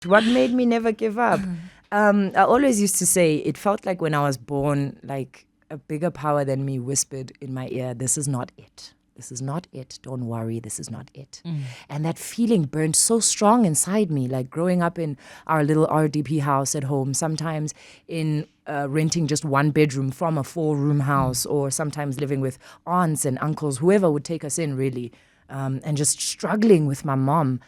What made me never give up? I always used to say it felt like when I was born, like a bigger power than me whispered in my ear, this is not it. This is not it. Don't worry, this is not it. And that feeling burned so strong inside me, like growing up in our little RDP house at home, sometimes in renting just one bedroom from a 4-room house, or sometimes living with aunts and uncles, whoever would take us in really, and just struggling with my mom.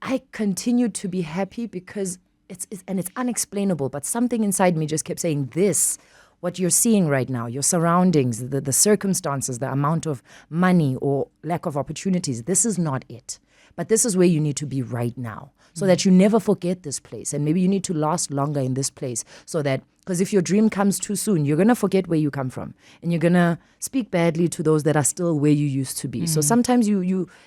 I continued to be happy because it's unexplainable, but something inside me just kept saying this. What you're seeing right now, your surroundings, the circumstances, the amount of money or lack of opportunities, this is not it. But this is where you need to be right now so that you never forget this place. And maybe you need to last longer in this place so that, because if your dream comes too soon, you're going to forget where you come from. And you're going to speak badly to those that are still where you used to be. So sometimes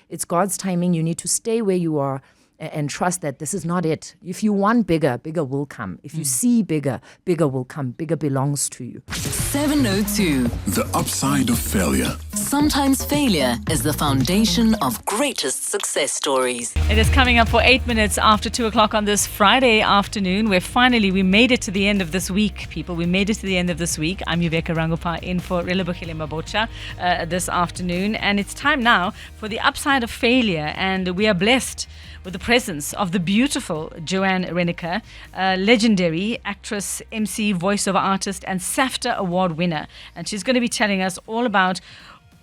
it's God's timing. You need to stay where you are and trust that this is not it. If you want bigger, bigger will come. If you see bigger, bigger will come. Bigger belongs to you. 702. The upside of failure. Sometimes failure is the foundation of greatest success stories. It is coming up for 8 minutes after 2 o'clock on this Friday afternoon, where finally we made it to the end of this week, people. We made it to the end of this week. I'm Uveka Rangappa in for Relebogile Mabocha this afternoon. And it's time now for the upside of failure. And we are blessed with the presence of the beautiful JoAnne Reyneke, legendary actress, MC, voiceover artist, and SAFTA Award winner. And she's going to be telling us all about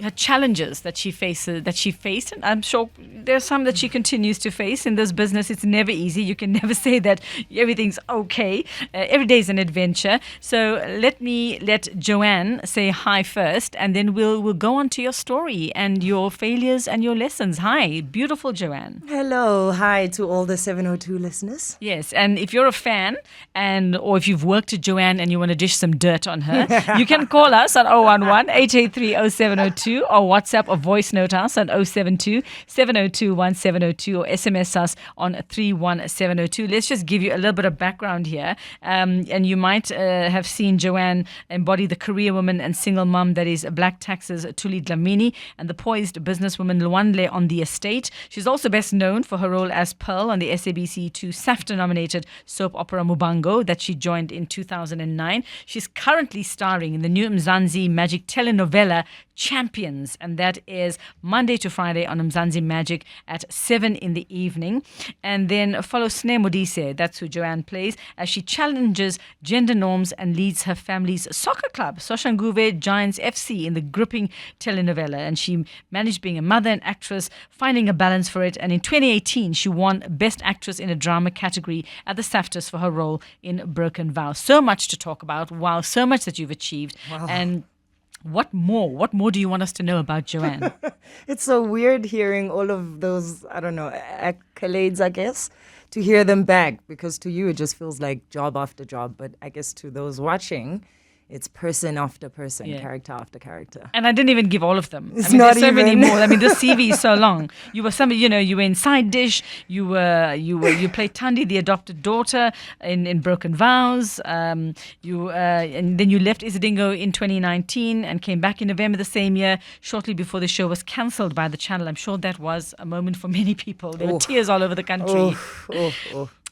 her challenges that she faced, and I'm sure there's some that she continues to face in this business. It's never easy. You can never say that everything's okay. Every day is an adventure. So let JoAnne say hi first, and then we'll go on to your story and your failures and your lessons. Hi, beautiful JoAnne. Hello. Hi to all the 702 listeners. Yes, and if you're a fan or if you've worked with JoAnne and you want to dish some dirt on her, you can call us on 011-883-0702 or WhatsApp or voice note us on 072-702-1702 or SMS us on 31702. Let's just give you a little bit of background here. And you might have seen JoAnne embody the career woman and single mum that is Black Tax's Tuli Dlamini and the poised businesswoman Lwandle on The Estate. She's also best known for her role as Pearl on the SABC2 SAFTA-nominated soap opera Mubango that she joined in 2009. She's currently starring in the new Mzansi Magic telenovela Champions, and that is Monday to Friday on Mzansi Magic at 7 in the evening. And then follow Sne Modise, that's who JoAnne plays, as she challenges gender norms and leads her family's soccer club, Soshanguve Giants FC, in the gripping telenovela. And she managed being a mother and actress, finding a balance for it. And in 2018, she won Best Actress in a Drama category at the SAFTAs for her role in Broken Vow. So much to talk about. Wow, so much that you've achieved. Wow. And what more? What more do you want us to know about JoAnne? It's so weird hearing all of those, I don't know, accolades, I guess, to hear them back, because to you it just feels like job after job. But I guess to those watching, it's person after person, character after character. And I didn't even give all of them. It's there's so many more. I mean, the CV is so long. You were you were in Side Dish. You played Tandi, the adopted daughter, in Broken Vows. And then you left Isidingo in 2019 and came back in November the same year, shortly before the show was cancelled by the channel. I'm sure that was a moment for many people. There were tears all over the country.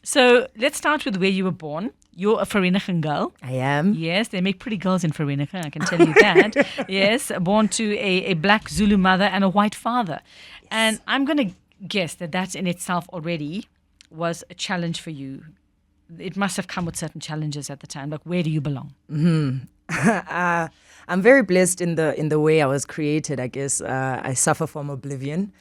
So let's start with where you were born. You're a Vereeniging girl. I am. Yes, they make pretty girls in Vereeniging, I can tell you that. Yes, born to a black Zulu mother and a white father. Yes. And I'm going to guess that in itself already was a challenge for you. It must have come with certain challenges at the time. Like, where do you belong? I'm very blessed in the way I was created, I guess. I suffer from oblivion.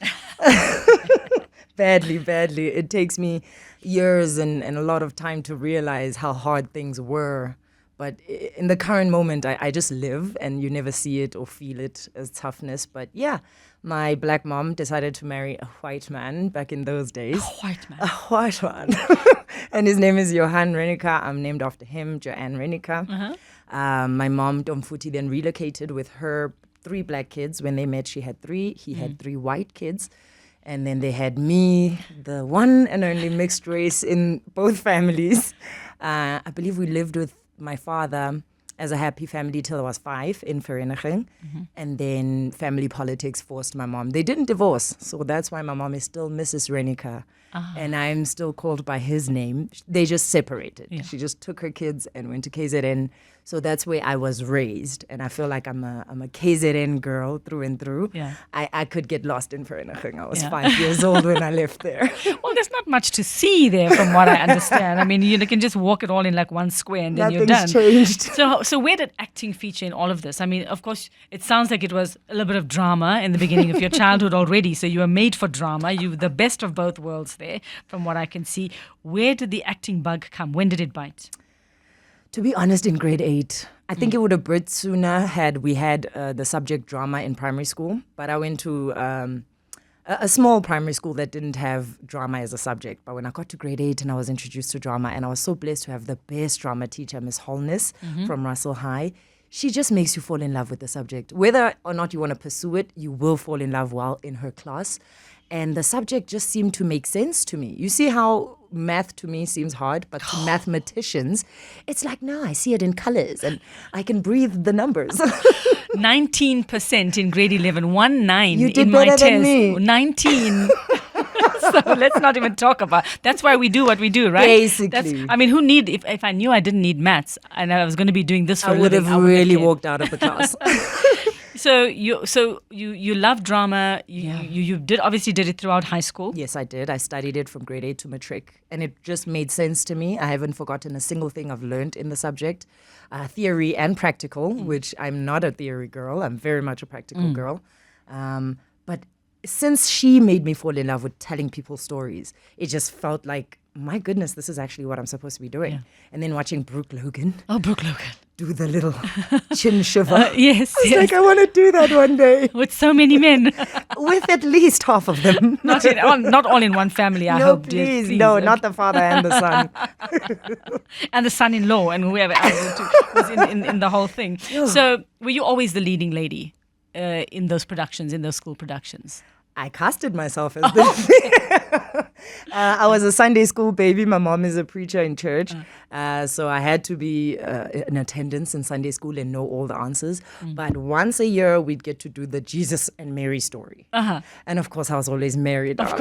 Badly. It takes me years and a lot of time to realize how hard things were. But in the current moment, I just live, and you never see it or feel it as toughness. But yeah, my black mom decided to marry a white man back in those days. A white man. A white man. And his name is JoAnne Reyneke. I'm named after him, JoAnne Reyneke. My mom, Domfuti, then relocated with her 3 black kids. When they met, she had 3. He had 3 white kids. And then they had me, the one and only mixed race in both families. I believe we lived with my father as a happy family till I was 5 in Vereeniging. And then family politics forced my mom. They didn't divorce, so that's why my mom is still Mrs. Reyneke. and I'm still called by his name. They just separated. Yeah. She just took her kids and went to KZN. So that's where I was raised, and I feel like I'm a KZN girl through and through. Yeah. I could get lost in Vereniging. I was Yeah. 5 years old when I left there. Well, there's not much to see there from what I understand. I mean, you can just walk it all in like one square and then you're done. Nothing's changed. So where did acting feature in all of this? I mean, of course, it sounds like it was a little bit of drama in the beginning of your childhood already. So you were made for drama. You were the best of both worlds there, from what I can see. Where did the acting bug come? When did it bite? To be honest, in grade 8, I think it would have bred sooner had we had the subject drama in primary school. But I went to a small primary school that didn't have drama as a subject. But when I got to grade 8 and I was introduced to drama, and I was so blessed to have the best drama teacher, Miss Holness from Russell High, she just makes you fall in love with the subject. Whether or not you want to pursue it, you will fall in love while in her class. And the subject just seemed to make sense to me. You see how math to me seems hard, but to mathematicians, it's like, no, I see it in colors and I can breathe the numbers. 19% in grade 11, 19 You did in my better test. than me. 19. So let's not even talk about. That's why we do what we do, right? Basically. I mean, who need? If I knew I didn't need maths and I was going to be doing this for I a would living, have really cared. walked out of the class. So you love drama. You did obviously did it throughout high school. Yes, I did. I studied it from grade 8 to matric, and it just made sense to me. I haven't forgotten a single thing I've learned in the subject, theory and practical, which I'm not a theory girl. I'm very much a practical girl. But since she made me fall in love with telling people stories, it just felt like, my goodness, this is actually what I'm supposed to be doing. Yeah. And then watching Brooke Logan Oh, Brooke Logan. do the little chin shiver. Yes, I was yes. like, I want to do that one day With so many men. with at least half of them. not all in one family, I no, hope. dear. please, no, okay. not the father and the son. And the son-in-law and whoever else was in the whole thing. So were you always the leading lady in those productions, in those school productions? I casted myself as the I was a Sunday school baby. My mom is a preacher in church. So I had to be in attendance in Sunday school and know all the answers. But once a year, we'd get to do the Jesus and Mary story. And of course, I was always married. Of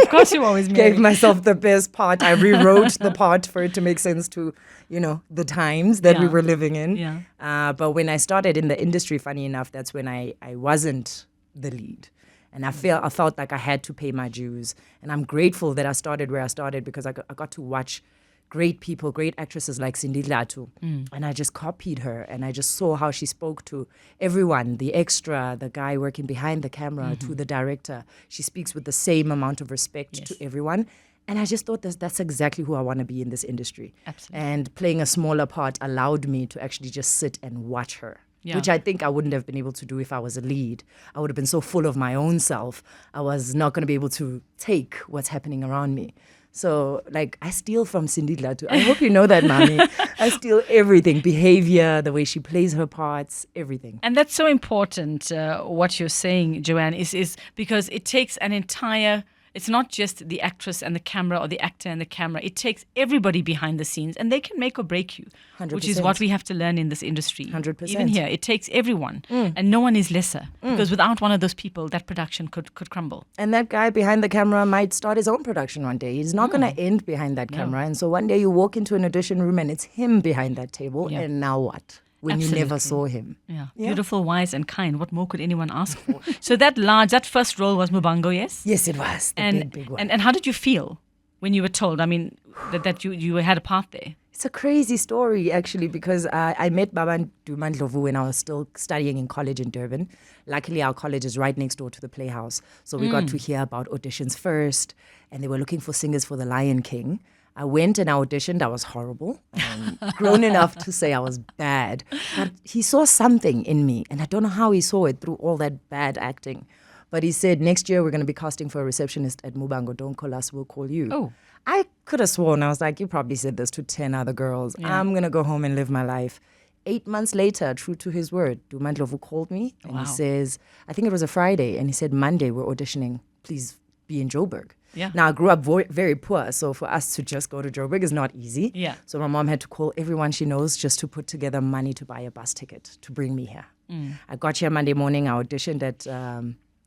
course you always married. Gave myself the best part. I rewrote the part for it to make sense to, the times that we Yeah. were living in. Yeah. But when I started in the industry, funny enough, that's when I wasn't the lead. And I felt like I had to pay my dues. And I'm grateful that I started where I started, because I got to watch great people, great actresses like Cindy Latu. And I just copied her. And I just saw how she spoke to everyone, the extra, the guy working behind the camera, to the director. She speaks with the same amount of respect to everyone. And I just thought that's exactly who I want to be in this industry. Absolutely. And playing a smaller part allowed me to actually just sit and watch her. Yeah. Which I think I wouldn't have been able to do if I was a lead. I would have been so full of my own self. I was not going to be able to take what's happening around me. So, I steal from Cindy Latu. I hope you know that, Mami. I steal everything. Behavior, the way she plays her parts, everything. And that's so important, what you're saying, JoAnne, is because it takes an entire... It's not just the actress and the camera or the actor and the camera. It takes everybody behind the scenes, and they can make or break you, 100%. which is what we have to learn in this industry. 100%. Even here, it takes everyone, and no one is lesser, because without one of those people, that production could crumble. And that guy behind the camera might start his own production one day. He's not going to end behind that camera. And so one day you walk into an audition room and it's him behind that table. Yeah. And now what? When you never saw him. Yeah. Beautiful, wise, and kind. What more could anyone ask for? So that first role was Mubango, yes? Yes, it was. The big one. And how did you feel when you were told? I mean, that you had a part there. It's a crazy story, actually, because I met Baba Ndlovu when I was still studying in college in Durban. Luckily, our college is right next door to the Playhouse. So we got to hear about auditions first, and they were looking for singers for The Lion King. I went and I auditioned. I was horrible. Grown enough to say I was bad. But he saw something in me, and I don't know how he saw it through all that bad acting. But he said, next year we're going to be casting for a receptionist at Mubango. Don't call us, we'll call you. Oh. I could have sworn. I was like, you probably said this to 10 other girls. Yeah. I'm going to go home and live my life. 8 months later, true to his word, Duma Ndlovu called me and he says, I think it was a Friday, and he said, Monday we're auditioning. Please be in Joburg. Yeah. Now, I grew up very poor, so for us to just go to Joburg is not easy. Yeah. So my mom had to call everyone she knows just to put together money to buy a bus ticket to bring me here. I got here Monday morning. I auditioned at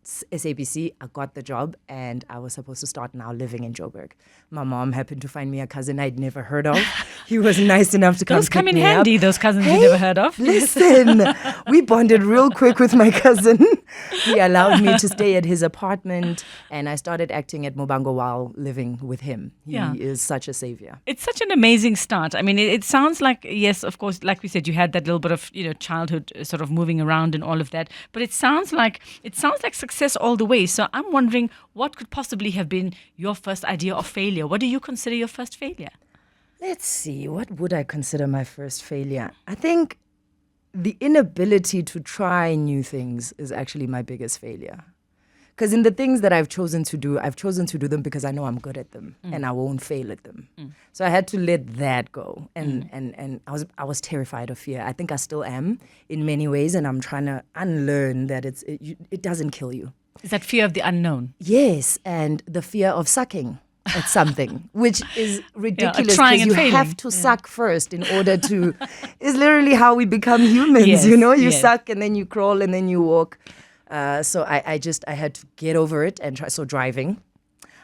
SABC, I got the job, and I was supposed to start now living in Joburg. My mom happened to find me a cousin I'd never heard of. He was nice enough to come Those come pick in me handy, up. those cousins Hey, you never heard of. Listen, we bonded real quick with my cousin. He allowed me to stay at his apartment, and I started acting at Mobango while living with him. He is such a savior. It's such an amazing start. I mean, it sounds like, yes, of course, like we said, you had that little bit of, childhood sort of moving around and all of that. But it sounds like success all the way. So I'm wondering, what could possibly have been your first idea of failure? What do you consider your first failure? Let's see, what would I consider my first failure? I think the inability to try new things is actually my biggest failure. Because in the things that I've chosen to do them because I know I'm good at them and I won't fail at them. So I had to let that go. And I was terrified of fear. I think I still am in many ways, and I'm trying to unlearn that it doesn't kill you. Is that fear of the unknown? Yes, and the fear of sucking at something, which is ridiculous trying because and you failing. have to suck first in order to. It's literally how we become humans. Yes, You yes. suck and then you crawl and then you walk. So I had to get over it and try. So driving,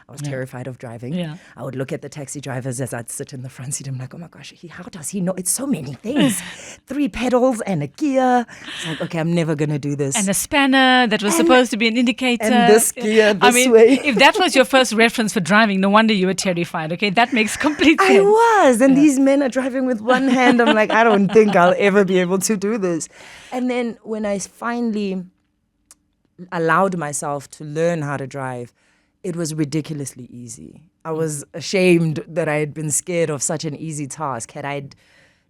I was terrified of driving. Yeah. I would look at the taxi drivers as I'd sit in the front seat. I'm like, oh my gosh, how does he know? It's so many things. 3 pedals and a gear. It's like, okay, I'm never going to do this. And a spanner that was supposed to be an indicator. And this gear I this mean, way. if that was your first reference for driving, no wonder you were terrified. Okay, that makes complete sense. I was. And these men are driving with one hand. I'm like, I don't think I'll ever be able to do this. And then when I finally allowed myself to learn how to drive, it was ridiculously easy. I was ashamed that I had been scared of such an easy task. Had I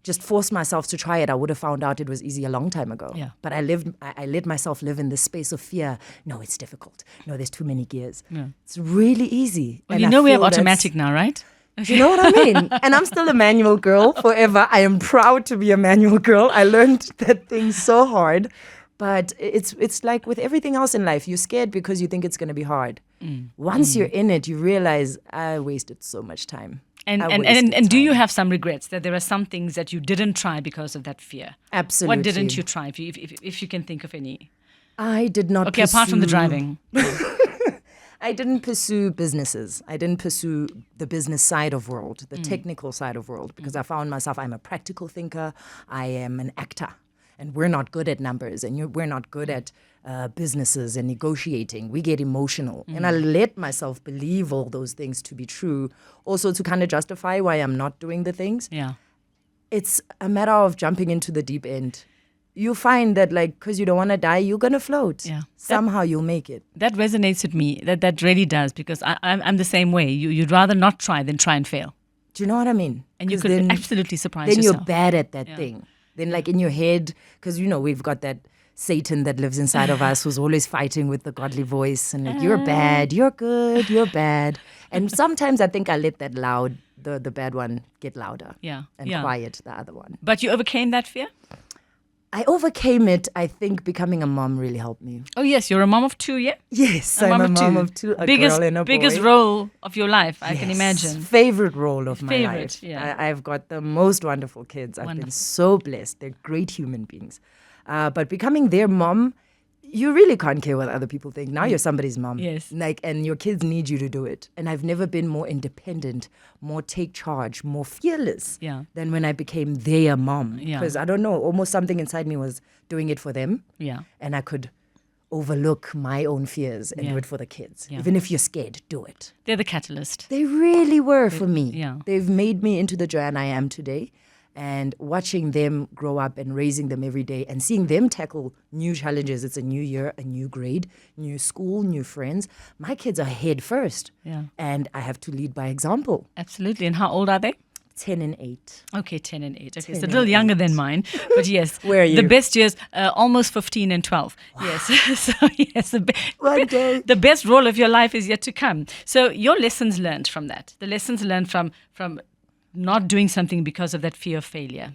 just forced myself to try it, I would have found out it was easy a long time ago. Yeah. But I let myself live in this space of fear. No, it's difficult. No, there's too many gears. Yeah. It's really easy. Well, And you I know we have feel that's- automatic now, right? Do you know what I mean? And I'm still a manual girl forever. I am proud to be a manual girl. I learned that thing so hard. But it's like with everything else in life, you're scared because you think it's going to be hard. Once you're in it, you realize I wasted so much time. And I and, wasted and do you time. have some regrets that there are some things that you didn't try because of that fear? Absolutely. What didn't you try, if you can think of any? I did not Okay, apart from the pursue- driving. I didn't pursue businesses. I didn't pursue the business side of world, the technical side of world, because I found myself, I'm a practical thinker. I am an actor. And we're not good at numbers, and we're not good at businesses and negotiating. We get emotional. And I let myself believe all those things to be true, also to kind of justify why I'm not doing the things. Yeah. It's a matter of jumping into the deep end. You find that, like, because you don't want to die, you're going to float. Yeah. Somehow you'll make it. That resonates with me. That really does, because I'm the same way. You'd rather not try than try and fail. Do you know what I mean? And you 'Cause could then- absolutely surprise then yourself. you're bad at that thing. Then, like, in your head, because, we've got that Satan that lives inside of us who's always fighting with the godly voice. And like, you're bad, you're good, you're bad. And sometimes I think I let that the bad one get louder. Yeah, And yeah. quiet the other one. But you overcame that fear? I overcame it. I think becoming a mom really helped me. Oh, yes. You're a mom of 2, yeah? Yes, A I'm mom a of mom two. of 2, a biggest, girl and a boy. biggest role of your life, I can Yes, imagine. Favorite role of my Favorite, life. yeah. I've got the most wonderful kids. I've been Wonderful. so blessed. They're great human beings. But becoming their mom, you really can't care what other people think. Now you're somebody's mom. Yes. And your kids need you to do it. And I've never been more independent, more take charge, more fearless Yeah. than when I became their mom. Yeah. Because I don't know, almost something inside me was doing it for them. Yeah. And I could overlook my own fears and Yeah. do it for the kids. Yeah. Even if you're scared, do it. They're the catalyst. They really were for me. yeah. They've made me into the JoAnne I am today. And watching them grow up and raising them every day and seeing them tackle new challenges. It's a new year, a new grade, new school, new friends. My kids are head first. Yeah. And I have to lead by example. Absolutely. And how old are they? 10 and 8. Okay, 10 and 8. Okay, 10 so a little and younger 8. than mine. But yes. Where are The you? best years, almost 15 and 12. Yes. So yes, One day. the best role of your life is yet to come. So your lessons learned from that. The lessons learned from not doing something because of that fear of failure.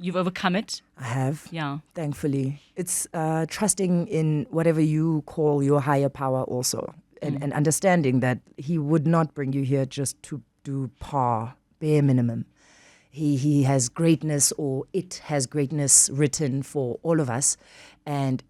You've overcome it. I have. Yeah. Thankfully. It's trusting in whatever you call your higher power also. And understanding that he would not bring you here just to do bare minimum. He has greatness, or it has greatness written for all of us. And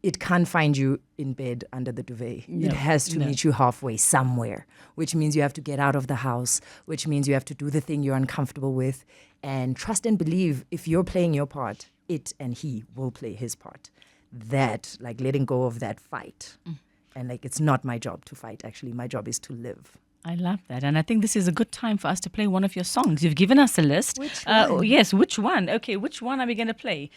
it can't find you in bed under the duvet. No, it has to no. meet you halfway somewhere, which means you have to get out of the house, which means you have to do the thing you're uncomfortable with, and trust and believe if you're playing your part, it and he will play his part. That, like letting go of that fight. And like, it's not my job to fight, actually. My job is to live. I love that. And I think this is a good time for us to play one of your songs. You've given us a list. Which one? Yes, which one? Okay, which one are we going to play?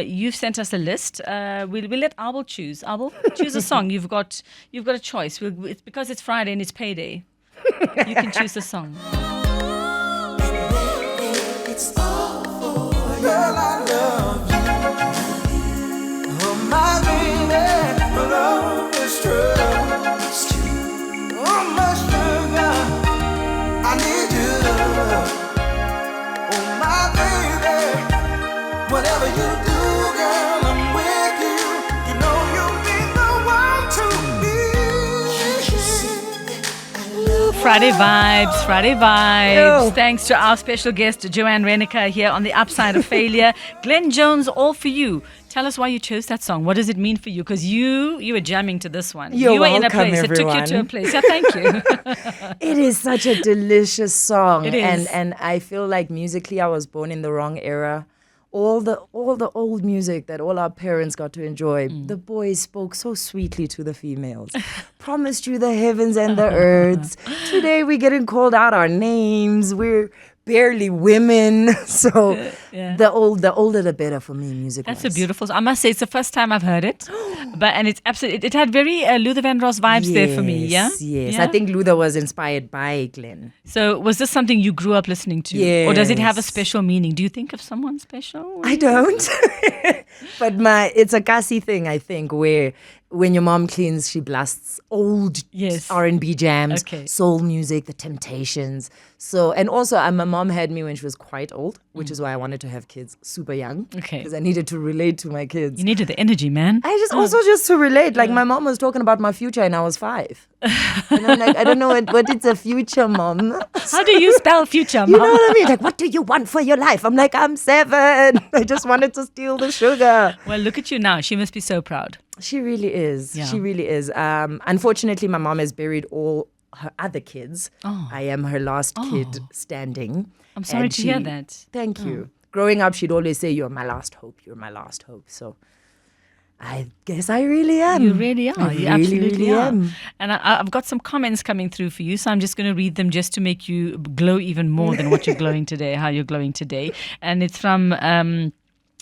You've sent us a list. We'll let Abel choose. Abel, choose a song. You've got a choice. It's because it's Friday and it's payday. You can choose a song. Girl, I love you. Oh, my baby, love is true. Oh, my sugar, I need you. Oh, my baby, whatever you do, girl, I'm with you. You know you'll be the one to be. Friday vibes, Friday vibes. Yo. Thanks to our special guest, JoAnne Reyneke, here on The Upside of Failure. Glenn Jones, All For You. Tell us why you chose that song. What does it mean for you? Because you were jamming to this one. You're you were in a welcome, place. It took you to a everyone. place. Yeah, thank you. It is such a delicious song. It is. And I feel like musically I was born in the wrong era. All the old music that all our parents got to enjoy. The boys spoke so sweetly to the females. Promised you the heavens and the earths. Today we're getting called out our names. We're barely women. So Yeah. the older the better for me, music. That's a beautiful song. I must say, it's the first time I've heard it. And it's absolutely, it had very Luther Vandross vibes there for me, yeah? Yes. Yeah? I think Luther was inspired by Glenn. So was this something you grew up listening to? Or does it have a Yes. special meaning? Do you think of someone special? I don't. But it's a Kasi thing, I think, where when your mom cleans, she blasts old Yes. R&B jams, Okay. soul music, the Temptations. So, and also my mom had me when she was quite old, which is why I wanted to have kids super young. Okay. Because I needed to relate to my kids. You needed the energy, man. I just to relate. Like my mom was talking about my future and I was 5. And I'm like, I don't know what is a future, mom. How do you spell future, You mom? know what I mean? Like, what do you want for your life? I'm like, I'm 7. I just wanted to steal the sugar. Well, look at you now. She must be so proud. She really is. Yeah. She really is. Unfortunately, my mom has buried all her other kids. I am her last kid standing. I'm sorry And to hear that. Thank you. Growing up, she'd always say, "You're my last hope. You're my last hope." So I guess I really am. You really are. I You really, absolutely really are. am. And I've got some comments coming through for you, so I'm just going to read them just to make you glow even more than what you're glowing today, how you're glowing today. And it's from...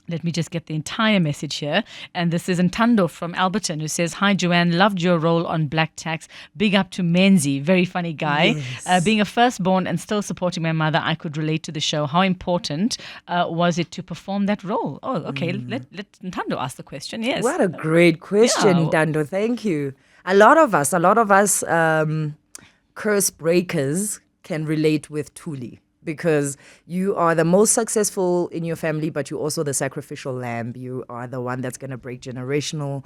let me just get the entire message here. And this is Ntando from Alberton, who says, "Hi, JoAnne. Loved your role on Black Tax. Big up to Menzi. Very funny guy. Yes. Being a firstborn and still supporting my mother, I could relate to the show. How important was it to perform that role?" Oh, okay. Let Ntando ask the question. Yes. What a great question, Yeah. Dando. Thank you. A lot of us, curse breakers can relate with Thuli. Because you are the most successful in your family, but you're also the sacrificial lamb. You are the one that's going to break generational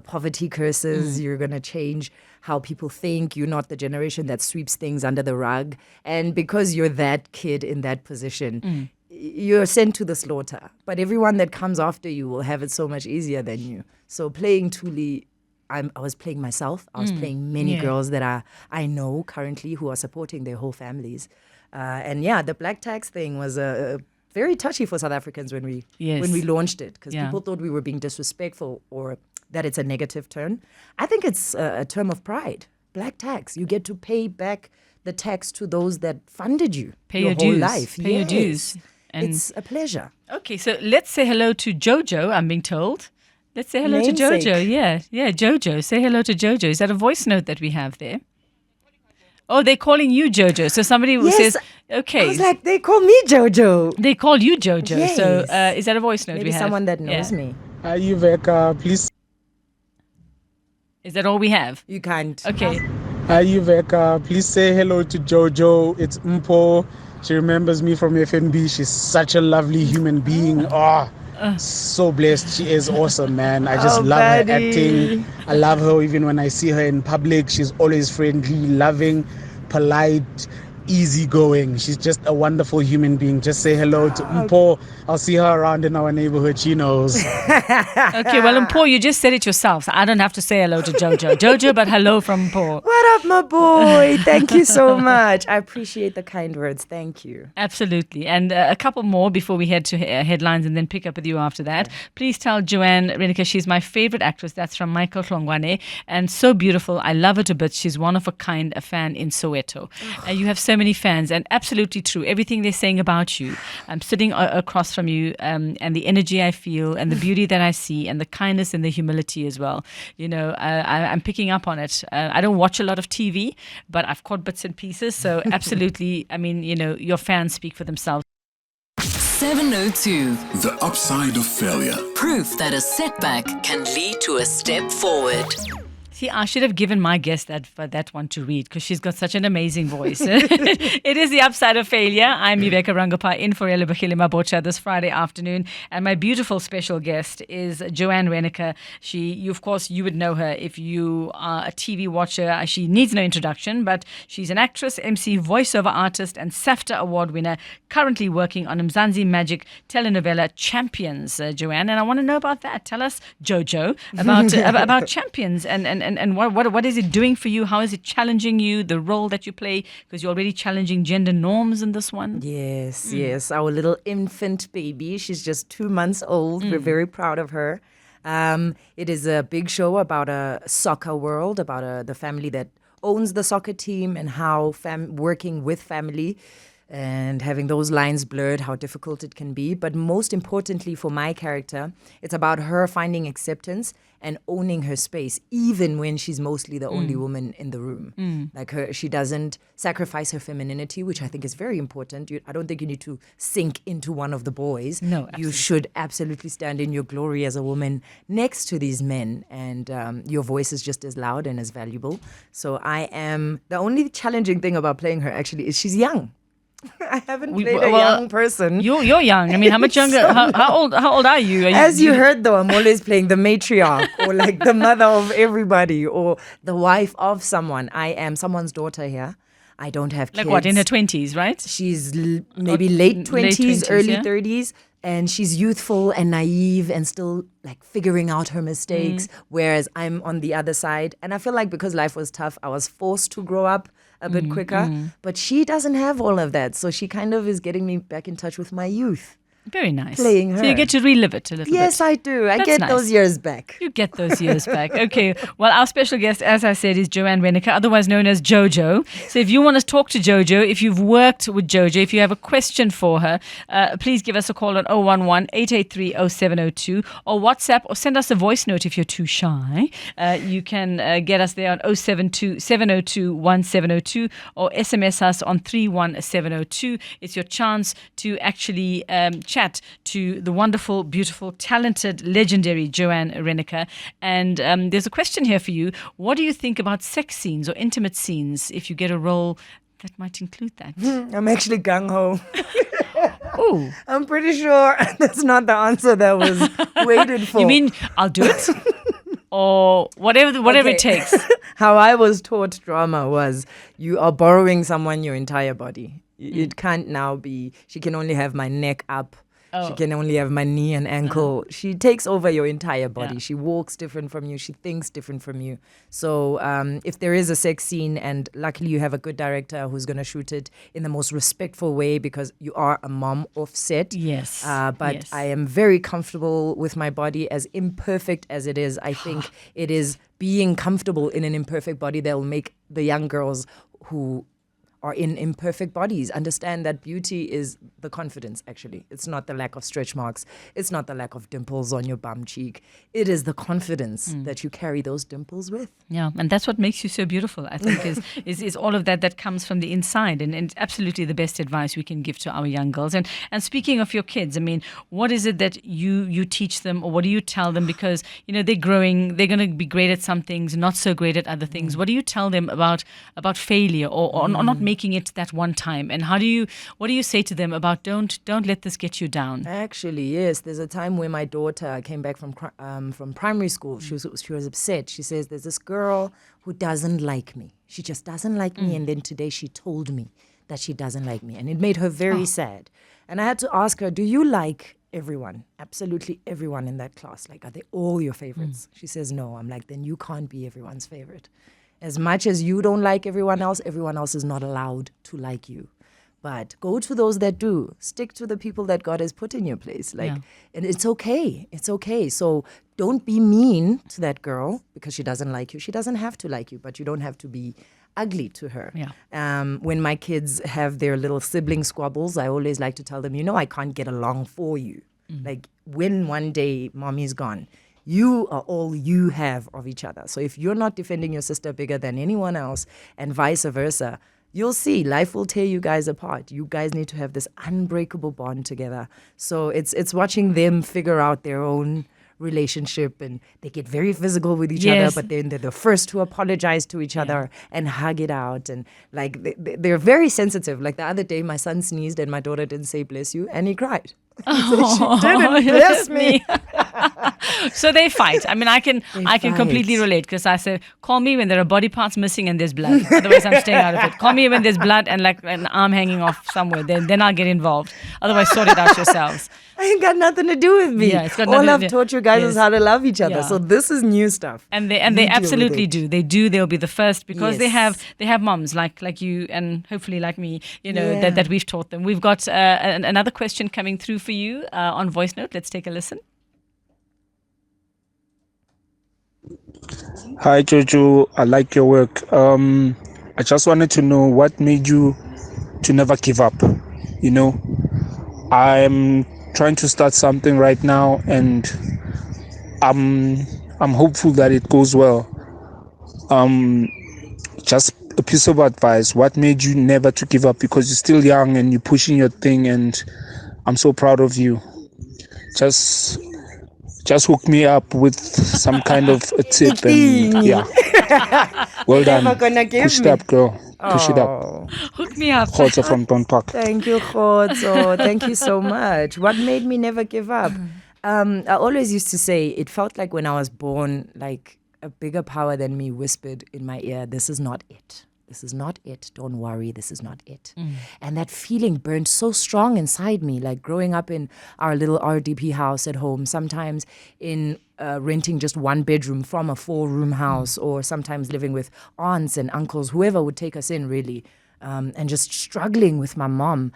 poverty curses. You're going to change how people think. You're not the generation that sweeps things under the rug. And because you're that kid in that position, you're sent to the slaughter. But everyone that comes after you will have it so much easier than you. So playing Thuli, I was playing myself. I was playing many girls that I know currently who are supporting their whole families. And the Black Tax thing was very touchy for South Africans when we launched it, because people thought we were being disrespectful or that it's a negative turn. I think it's a term of pride. Black tax, you get to pay back the tax to those that funded you Pay your your whole dues. life. Pay your Yes. dues. And It's a pleasure. okay, so let's say hello to Jojo, I'm being told. Let's say hello to Namesake. Jojo. Yeah, Jojo. Say hello to Jojo. Is that a voice note that we have there? Oh, they're calling you Jojo. So somebody Yes. says, I okay. was like, they call me Jojo. They call you Jojo. So Yes. is that a voice note Maybe we have? someone that knows Yeah. me. Hi, Uveka. Please. Is that all we have? You can't. Okay. Hi, Uveka. Please say hello to Jojo. It's Mpo. She remembers me from FNB. She's such a lovely human being. Oh, so blessed. She is awesome, man. I just Oh, love her buddy. acting. I love her even when I see her in public. She's always friendly, loving, polite, easygoing. She's just a wonderful human being. Just say hello to Mpo. I'll see her around in our neighborhood. She knows. Okay, well, Paul, you just said it yourself. So I don't have to say hello to Jojo. Jojo, but hello from Paul. What up, my boy? Thank you so much. I appreciate the kind words. Thank you. Absolutely. And a couple more before we head to headlines and then pick up with you after that. Please tell JoAnne Reyneke she's my favorite actress. That's from Michael Hlongwane. And so beautiful. I love her to bits. She's one of a kind, a fan in Soweto. You have so many fans, and absolutely true. Everything they're saying about you. I'm sitting across from you, and the energy I feel and the beauty that I see and the kindness and the humility as well. You know, I'm picking up on it. I don't watch a lot of TV, but I've caught bits and pieces. So absolutely, I mean, you know, your fans speak for themselves. 702. The upside of failure. Proof that a setback can lead to a step forward. See, I should have given my guest that one to read because she's got such an amazing voice. It is the upside of failure. I'm Uveka Rangappa in for Elibakile Mabocha this Friday afternoon. And my beautiful special guest is JoAnne Reyneke. Of course, you would know her if you are a TV watcher. She needs no introduction, but she's an actress, MC, voiceover artist, and SAFTA Award winner, currently working on Mzansi Magic telenovela Champions, JoAnne. And I want to know about that. Tell us, Jojo, about Champions and what is it doing for you? How is it challenging you, the role that you play? Because you're already challenging gender norms in this one. Yes. Our little infant baby. She's just 2 months old. We're very proud of her. It is a big show about a soccer world, about the family that owns the soccer team and how working with family and having those lines blurred, how difficult it can be. But most importantly for my character, it's about her finding acceptance and owning her space, even when she's mostly the only woman in the room. Like she doesn't sacrifice her femininity, which I think is very important. I don't think you need to sink into one of the boys. No, absolutely. You should absolutely stand in your glory as a woman next to these men, and your voice is just as loud and as valuable. So the only challenging thing about playing her actually is she's young. I haven't played a young person. You're young. I mean, how much younger? How old are you? As you heard, though, I'm always playing the matriarch or like the mother of everybody or the wife of someone. I am someone's daughter here. I don't have kids. Like what, in her 20s, right? She's maybe late 20s, early yeah? 30s. And she's youthful and naive and still like figuring out her mistakes. Whereas I'm on the other side. And I feel like because life was tough, I was forced to grow up a bit quicker. But she doesn't have all of that. So she kind of is getting me back in touch with my youth. Very nice. Playing her. So you get to relive it a little bit. Yes, I do. I get nice. those years back. You get those years back. Okay. Well, our special guest, as I said, is JoAnne Reyneke, otherwise known as Jojo. So if you want to talk to Jojo, if you've worked with Jojo, if you have a question for her, please give us a call on 011-883-0702 or WhatsApp or send us a voice note if you're too shy. You can get us there on 072-702-1702 or SMS us on 31702. It's your chance to actually chat to the wonderful, beautiful, talented, legendary JoAnne Reyneke. And there's a question here for you. What do you think about sex scenes or intimate scenes if you get a role that might include that? I'm actually gung-ho. Ooh. I'm pretty sure that's not the answer that was waited for. You mean I'll do it? Or whatever it takes. How I was taught drama was you are borrowing someone your entire body. It can't now be, she can only have my neck up. She can only have my knee and ankle. She takes over your entire body. Yeah. She walks different from you. She thinks different from you. So if there is a sex scene, and luckily you have a good director who's going to shoot it in the most respectful way because you are a mom off set. Yes. But yes. I am very comfortable with my body, as imperfect as it is. I think it is being comfortable in an imperfect body that will make the young girls who are in imperfect bodies understand that beauty is the confidence, actually. It's not the lack of stretch marks. It's not the lack of dimples on your bum cheek. It is the confidence that you carry those dimples with. Yeah, and that's what makes you so beautiful, I think, is all of that comes from the inside, and absolutely the best advice we can give to our young girls. And speaking of your kids, I mean, what is it that you teach them, or what do you tell them? Because, you know, they're growing, they're going to be great at some things, not so great at other things. What do you tell them about failure or not making it that one time? And what do you say to them about don't let this get you down? Actually, yes. There's a time where my daughter came back from primary school. She was upset. She says, there's this girl who doesn't like me. She just doesn't like me. And then today she told me that she doesn't like me. And it made her very sad. And I had to ask her, do you like everyone, absolutely everyone in that class? Like, are they all your favorites? She says, no. I'm like, then you can't be everyone's favorite. As much as you don't like everyone else is not allowed to like you. But go to those that do. Stick to the people that God has put in your place. And it's okay. It's okay. So don't be mean to that girl because she doesn't like you. She doesn't have to like you, but you don't have to be ugly to her. When my kids have their little sibling squabbles, I always like to tell them, I can't get along for you. Like when one day mommy's gone, you are all you have of each other. So if you're not defending your sister bigger than anyone else and vice versa, you'll see life will tear you guys apart. You guys need to have this unbreakable bond together. So it's watching them figure out their own relationship, and they get very physical with each other, but then they're the first to apologize to each other and hug it out. And like they're very sensitive. Like the other day, my son sneezed and my daughter didn't say bless you, and he cried. She didn't bless me. So they fight. I mean, I can completely relate, because I say, call me when there are body parts missing and there's blood. Otherwise, I'm staying out of it. Call me when there's blood and like an arm hanging off somewhere. Then I'll get involved. Otherwise, sort it out yourselves. I ain't got nothing to do with me. Yeah, it's got all nothing I've to do. taught you guys is how to love each other. Yeah. So this is new stuff. And they absolutely do. They do. They'll be the first, because they have moms like you, and hopefully like me, that we've taught them. We've got another question coming through for you on voice note. Let's take a listen. Hi Jojo, I like your work. I just wanted to know what made you to never give up. I'm trying to start something right now, and I'm hopeful that it goes well. Just a piece of advice. What made you never to give up? Because you're still young and you're pushing your thing, and I'm so proud of you. Just hook me up with some kind of a tip, and well done. Push it up, girl. Push it up. Hook me up. Khotso from Don Park. Thank you, Khotso. Thank you so much. What made me never give up? I always used to say it felt like when I was born, like a bigger power than me whispered in my ear, this is not it. This is not it. Don't worry. This is not it. And that feeling burned so strong inside me, like growing up in our little RDP house at home, sometimes in renting just one bedroom from a 4-room house, or sometimes living with aunts and uncles, whoever would take us in really, and just struggling with my mom.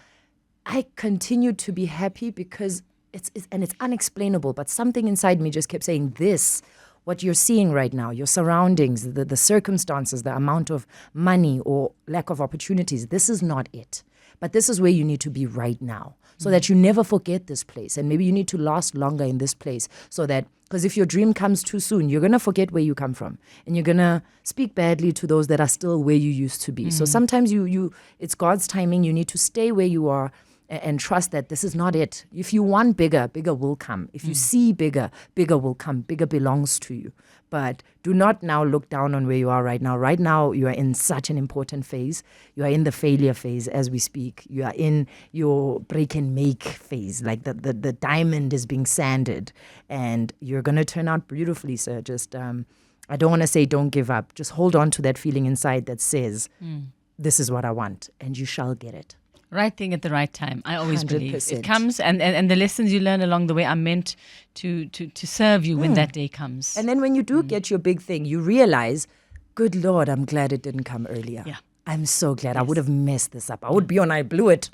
I continued to be happy because it's unexplainable, but something inside me just kept saying this. What you're seeing right now, your surroundings, the circumstances, the amount of money or lack of opportunities, this is not it. But this is where you need to be right now, so that you never forget this place. And maybe you need to last longer in this place, so that, because if your dream comes too soon, you're going to forget where you come from. And you're going to speak badly to those that are still where you used to be. So sometimes it's God's timing. You need to stay where you are and trust that this is not it. If you want bigger, bigger will come. If you see bigger, bigger will come. Bigger belongs to you. But do not now look down on where you are right now. Right now, you are in such an important phase. You are in the failure phase as we speak. You are in your break and make phase. Like the diamond is being sanded. And you're going to turn out beautifully, sir. Just, I don't want to say don't give up. Just hold on to that feeling inside that says, this is what I want. And you shall get it. Right thing at the right time. I always 100%. believe it comes, and the lessons you learn along the way are meant to serve you when that day comes. And then when you do get your big thing, you realize, good Lord, I'm glad it didn't come earlier. Yeah. I'm so glad. I would have messed this up. I would be on I blew it.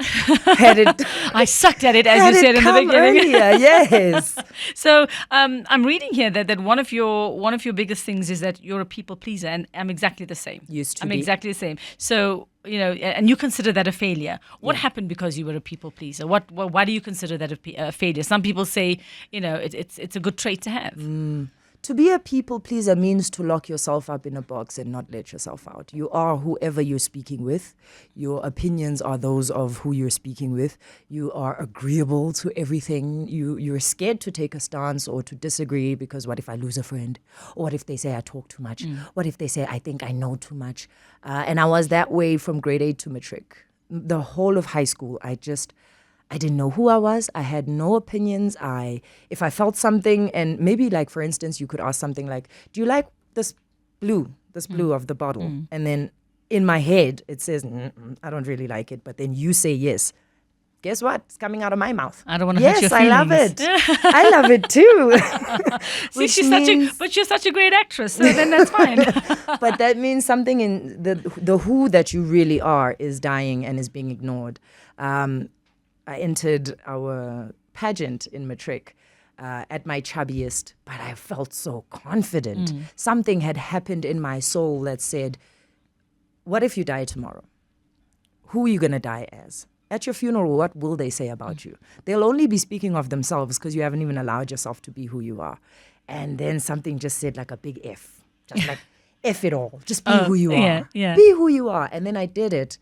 Had it I sucked at it, as had you said it in the come beginning. earlier, yes. So I'm reading here that one of your biggest things is that you're a people pleaser, and I'm exactly the same. Used to I'm be. exactly the same. So and you consider that a failure. What happened because you were a people pleaser? Why do you consider that a failure? Some people say it's a good trait to have. To be a people pleaser means to lock yourself up in a box and not let yourself out. You are whoever you're speaking with. Your opinions are those of who you're speaking with. You are agreeable to everything. You're scared to take a stance or to disagree because what if I lose a friend? Or what if they say I talk too much? What if they say I think I know too much? And I was that way from grade 8 to matric. The whole of high school, I didn't know who I was. I had no opinions. If I felt something, and maybe like, for instance, you could ask something like, do you like this blue of the bottle? And then in my head, it says, I don't really like it. But then you say yes. Guess what? It's coming out of my mouth. I don't want to hurt your Yes, I love feelings. it. I love it too. See, Which she's means- but you're such a great actress, so then that's fine. But that means something in the who that you really are is dying and is being ignored. I entered our pageant in matric at my chubbiest, but I felt so confident. Something had happened in my soul that said, what if you die tomorrow? Who are you going to die as? At your funeral, what will they say about you? They'll only be speaking of themselves because you haven't even allowed yourself to be who you are. And then something just said like a big F. Just like, F it all. Just be who you are. Yeah. Be who you are. And then I did it.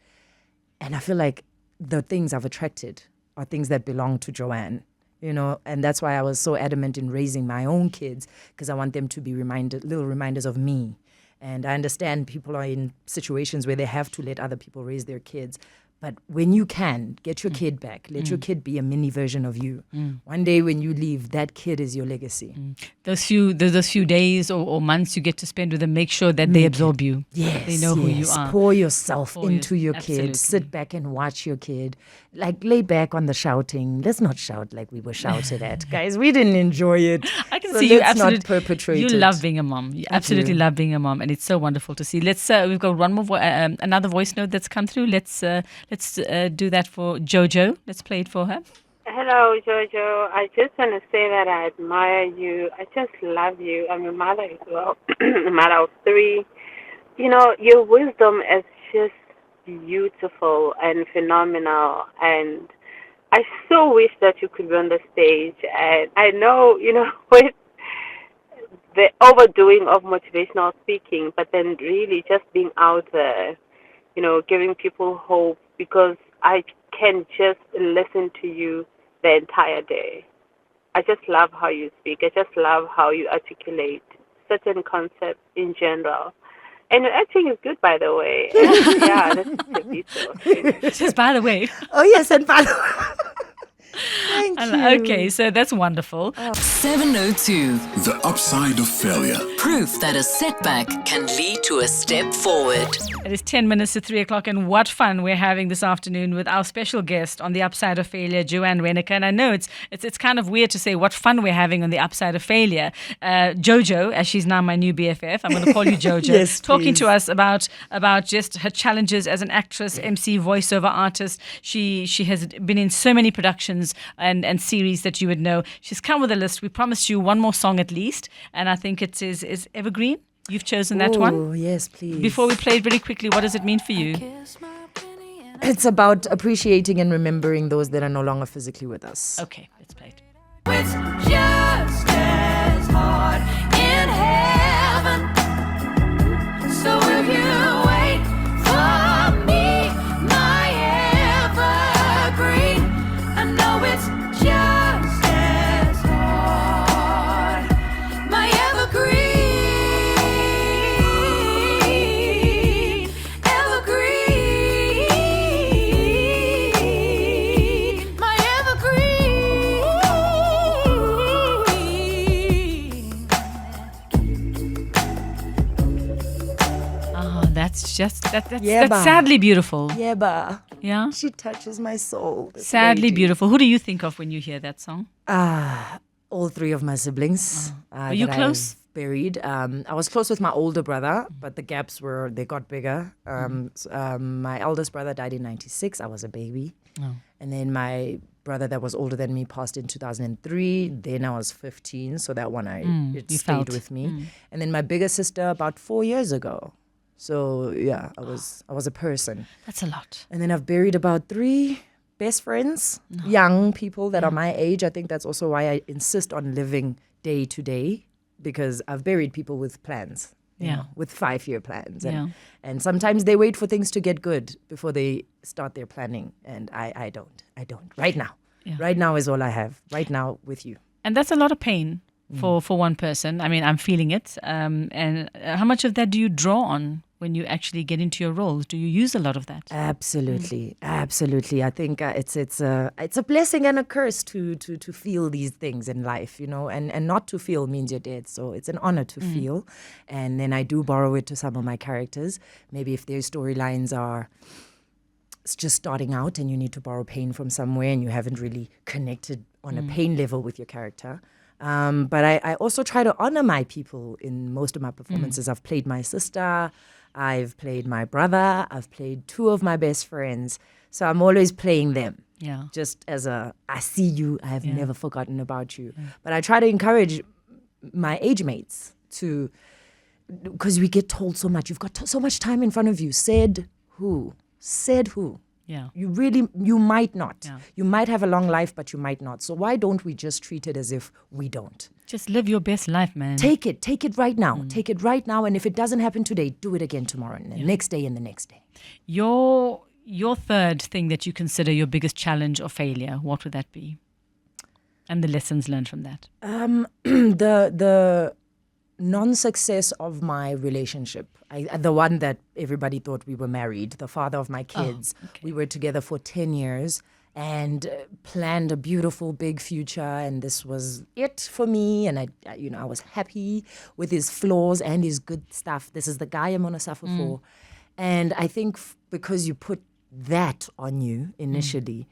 And I feel like the things I've attracted are things that belong to JoAnne. And that's why I was so adamant in raising my own kids, because I want them to be little reminders of me. And I understand people are in situations where they have to let other people raise their kids. But when you can, get your kid back. Let your kid be a mini version of you. One day when you leave, that kid is your legacy. Those few days or months you get to spend with them, make sure that they absorb you. Yes, They know who you are. Pour yourself Pour into your absolutely. kid. Sit back and watch your kid. Like, lay back on the shouting. Let's not shout like we were shouted at. Guys, we didn't enjoy it. I can So see you let's not absolutely. perpetrate You it. love being a mom. You absolutely love being a mom, and it's so wonderful to see. Let's. We've got one more. Another voice note that's come through. Let's do that for Jojo. Let's play it for her. Hello, Jojo. I just want to say that I admire you. I just love you. I'm a mother as well, a mother of 3. Your wisdom is just beautiful and phenomenal. And I so wish that you could be on the stage. And I know, with the overdoing of motivational speaking, but then really just being out there, giving people hope, because I can just listen to you the entire day. I just love how you speak. I just love how you articulate certain concepts in general. And your acting is good, by the way. And yeah, that's a beautiful. Just by the way. Oh, yes, and by the way. Thank you. Okay, so that's wonderful. 702. The upside of failure. Proof that a setback can lead to a step forward. It is 10 minutes to 3 o'clock, and what fun we're having this afternoon with our special guest on the upside of failure, JoAnne Reyneke. And I know it's kind of weird to say what fun we're having on the upside of failure. Jojo, as she's now my new BFF, I'm going to call you Jojo. Yes, talking please. to us about just her challenges as an actress, MC, voiceover artist. She has been in so many productions and series that you would know. She's come with a list. We promised you one more song at least, and I think it is Evergreen. You've chosen that one. Oh, yes, please. Before we play it very quickly, what does it mean for you? It's about appreciating and remembering those that are no longer physically with us. Okay, let's play it. It's just as hard in heaven. So if you wait for me, my evergreen, I know it's just as hard. My evergreen, my evergreen. Oh, that's Yeah, ba. sadly beautiful. Yeah, ba. Yeah, She touches my soul. this sadly lady. beautiful. Who do you think of when you hear that song? All 3 of my siblings. Are you that close? I've buried. I was close with my older brother, but the gaps they got bigger. My eldest brother died in 96. I was a baby. And then my brother that was older than me passed in 2003. Then I was 15. So that one, it you stayed felt. with me. And then my bigger sister about 4 years ago. So yeah, I was a person. That's a lot. And then I've buried about 3 best friends, young people that are my age. I think that's also why I insist on living day to day, because I've buried people with plans, you know, with 5-year plans. And sometimes they wait for things to get good before they start their planning. And I don't. Right now. Right now is all I have. Right now with you. And that's a lot of pain for one person. I mean, I'm feeling it. And how much of that do you draw on when you actually get into your roles? Do you use a lot of that? Absolutely, absolutely. I think it's a blessing and a curse to feel these things in life, and not to feel means you're dead. So it's an honor to feel, and then I do borrow it to some of my characters. Maybe if their storylines are just starting out and you need to borrow pain from somewhere and you haven't really connected on a pain level with your character. But I also try to honor my people in most of my performances. I've played my sister, I've played my brother, I've played two of my best friends. So I'm always playing them. Yeah. Just as I see you, I have never forgotten about you. But I try to encourage my age mates to, because we get told so much. You've got so much time in front of you. Said who? Yeah. You might not. Yeah. You might have a long life, but you might not. So why don't we just treat it as if we don't? Just live your best life, man. Take it right now. Take it right now. And if it doesn't happen today, do it again tomorrow and the next day and the next day. Your third thing that you consider your biggest challenge or failure, what would that be? And the lessons learned from that? The non-success of my relationship. The one that everybody thought we were married, the father of my kids. We were together for 10 years and planned a beautiful big future, and this was it for me. And I was happy with his flaws and his good stuff. This is the guy I'm gonna suffer for. And I think because you put that on you initially,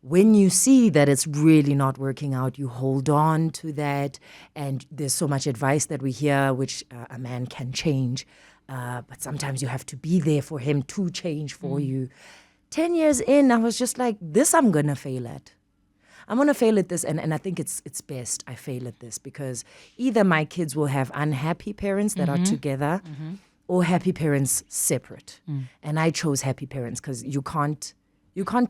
when you see that it's really not working out, you hold on to that. And there's so much advice that we hear, which a man can change. But sometimes you have to be there for him to change for you. 10 years in, I was just like, this I'm going to fail at. I'm going to fail at this. And I think it's best I fail at this, because either my kids will have unhappy parents that are together or happy parents separate. And I chose happy parents because you can't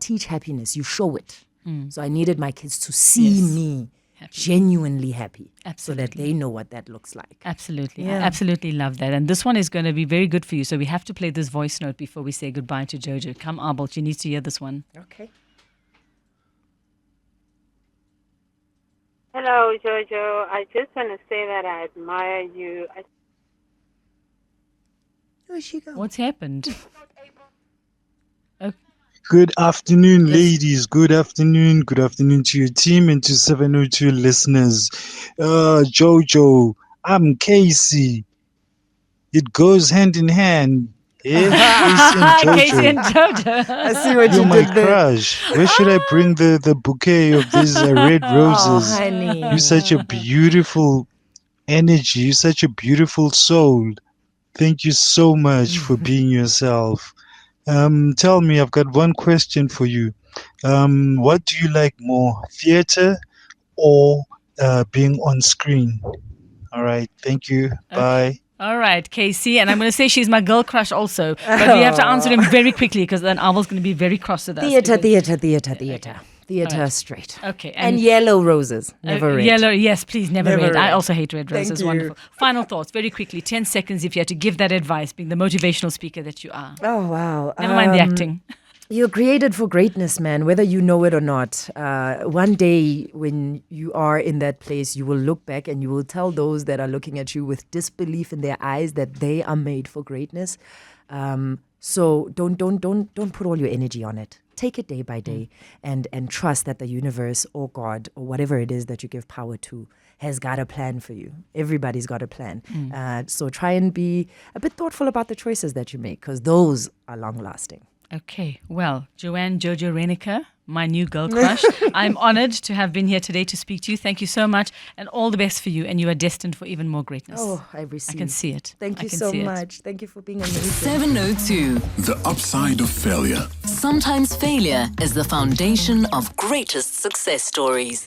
teach happiness. You show it. So I needed my kids to see me genuinely happy. Absolutely. So that they know what that looks like. Absolutely. Yeah. I absolutely love that. And this one is going to be very good for you. So we have to play this voice note before we say goodbye to Jojo. Come, Arbol, you need to hear this one. Okay. Hello, Jojo. I just want to say that I admire you. Where'd she go? What's happened? Good afternoon, ladies. Good afternoon. Good afternoon to your team and to 702 listeners. Jojo, I'm Casey. It goes hand in hand. Yeah? Casey and Jojo. I see what You're you my did there. crush. Where should I bring the bouquet of these red roses? Oh, honey. You're such a beautiful energy. You're such a beautiful soul. Thank you so much for being yourself. Tell me, I've got one question for you. What do you like more, theater or being on screen? All right, thank you. Bye. All right, Casey. And I'm going to say she's my girl crush also. But we have to answer him very quickly because then Arbol's going to be very cross with us. Theater Right. straight. Okay. And yellow roses, never red. Yellow, yes, please, never Never red. I red. also hate red Thank roses. you. Wonderful. Final thoughts, very quickly. 10 seconds if you had to give that advice, being the motivational speaker that you are. Oh, wow. Never mind the acting. You're created for greatness, man, whether you know it or not. One day when you are in that place, you will look back and you will tell those that are looking at you with disbelief in their eyes that they are made for greatness. So don't put all your energy on it. Take it day by day and trust that the universe or God or whatever it is that you give power to has got a plan for you. Everybody's got a plan. So try and be a bit thoughtful about the choices that you make, because those are long lasting. Okay, well, JoAnne Jojo Reyneke, my new girl crush. I'm honored to have been here today to speak to you. Thank you so much, and all the best for you. And you are destined for even more greatness. Oh, I receive. I can see it. Thank I you can so see it. much. Thank you for being amazing. 702. The upside of failure. Sometimes failure is the foundation of greatest success stories.